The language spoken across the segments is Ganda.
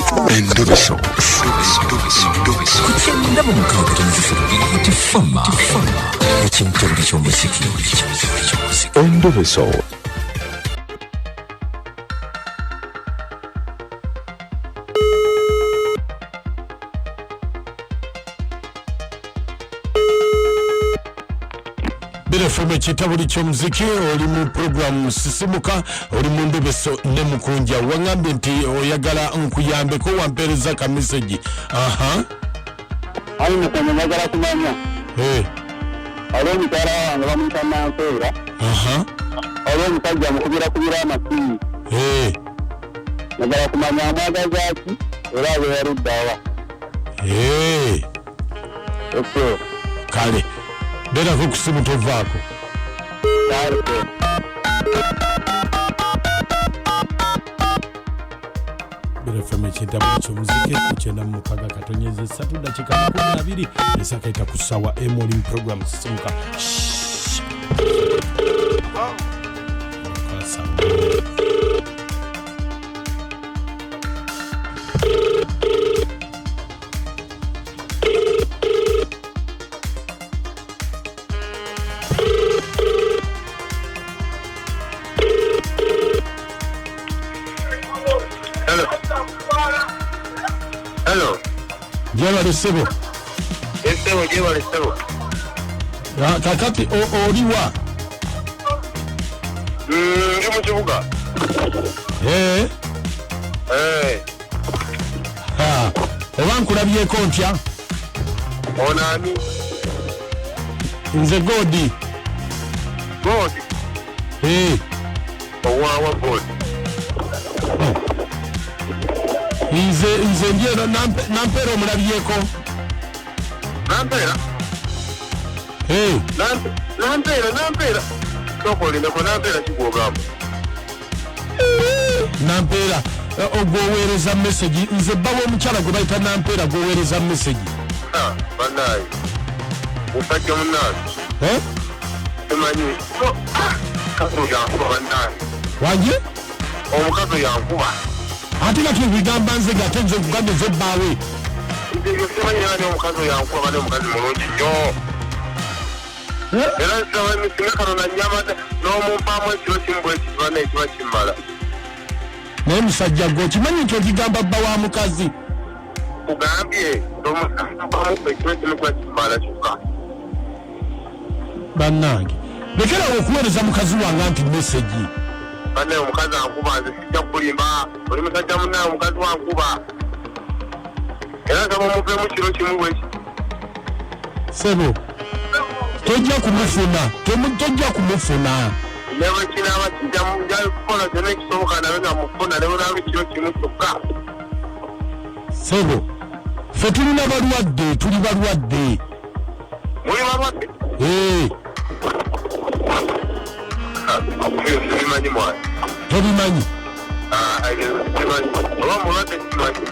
Endobeso. Kutenda mu mukaaga tonzisiro tifama. Ekintu eky'omuziki. Endobeso. From ekitabuli ky'omuziki oli mu program sisimuka oli mu ndobeso ne mukunja wangambye nti oyagala nkuyambeko wampereza ka message ali nakanya nagala kumanya alo mutara wange bamuyita Nanseera alo omusajja mukubira amasimu nagala kumanya amwagaza ki era abe yaruddawa kale bera ko kusimu tovaako bera from ekitabuli ky'omuziki kukyenda mu mukaaga katonyeze 3 dakiika 12 esakaita ku ssaawa morning program sisimuka Jewale Sebo. Jewale Sebo. Kakati oliwa? Ndi mu kibuga. Oba nkulabyeko ntya? Onani? Nze Godi. Godi? Owawa Godi. Nze ndieno Nampera omulabyeko. Nampera? Nampera. Tokolinako Nampera kigwogamba. Nampera ogwoweereza message nze bbawo omukyala gwe bayita Nampera gwoweereza message. Banayi. Musajja munnaani. Temanyi. Kaso yankuba banayi. Wanje? Omukazi yankuba. Ate nga tubigamba nze ng'ate nze nkugambye nze bbaawe. Simanyi nani omukazi yankuba bane omukazi mulungi nnyo. Era nsaba emisinga kano na nnyama n'omumpaamu ekiro kimu bwe kiba ekiba kimmala. Naye musajja gwe okimanyi nti okigamba bba wa mukazi? Kugambye n'omumpaamu ekiro kimu kiba kimmala kyokka. Bannange lekerawo okuweereza mukazi wange nti message. Bane omukazi ankuba nze sijja kulimba oli musajja munnaye omukazi wankuba era nsaba omuveemu kiro kimu bweki. Sebo tojja kumufuna ne bwe kinaaba kijja kukola kyonna ekisoboka nabe nga mufuna ne bwenaaba ekiro kimu kyokka. Sebo ffe tulina balwadde tuli balwadde. Muli balwadde? Sibimanyi mwana. Tobimanyi? Oba mulwadde simanyi.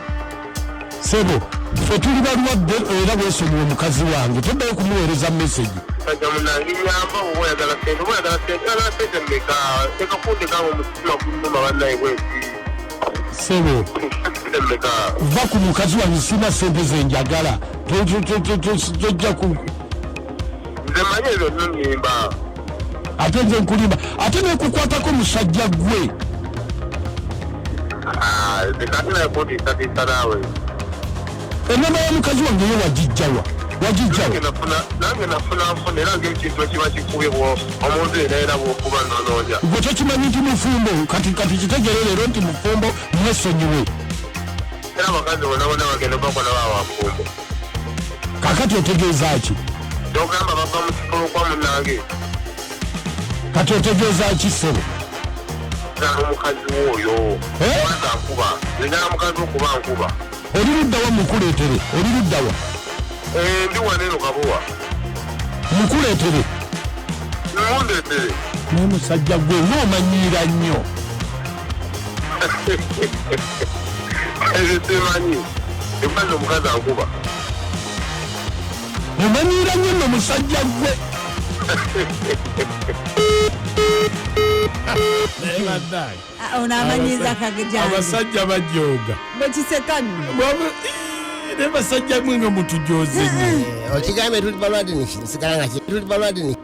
Sebo ffe tuli balwadde era bwesonyiwa omukazi wange toddayo kumuweereza message. Sajja munange nyamba oba oyagala sente mmeka tekakundeka nga omutima gunnuma bannaye bwesi. Sebo va ku mukazi wange sina sente zenjagala tojja ku nze manyi ezo nnyimba ate nze nkulimba ate nekukwatako musajja gwe. Kati naye kuntiisatiisa naawe. Ennyama ya mukazi wange ye wagijjawa. Nange nafuna era ng'ekintu ekiba kikubye omuntu era bw'okuba nonoonya. Gwe tokimanyi nti mufumbo kati kitegeere leero nti mufumbo mwesonyiwe. Era abakazi bonna bagenda bakola bawafumbo. Kakati otegeeza ki? Togamba bava mu kifo kwa munnange. Kati otegeeza ki Sebo? Omukazi oyo kwanza nkuba nzigala mukazi okuba nkuba. Oli luddawa mukuleetere? Oli luddawa? Ndi waneeno Kabuwa. Mukuleetere? Mundeetere. Naye musajja gwe ng'omanyiira nnyo. Ebyo simanyi. Ekwanza omukazi ankuba. Omanyiira nnyo nno musajja gwe. Onamanyiza kagejja. Abasajja bajooga. Bekisekanu. Ne basajja mwe nga mutujoze. Okigambe tuli balwadde ni sigala nga tuli balwadde ni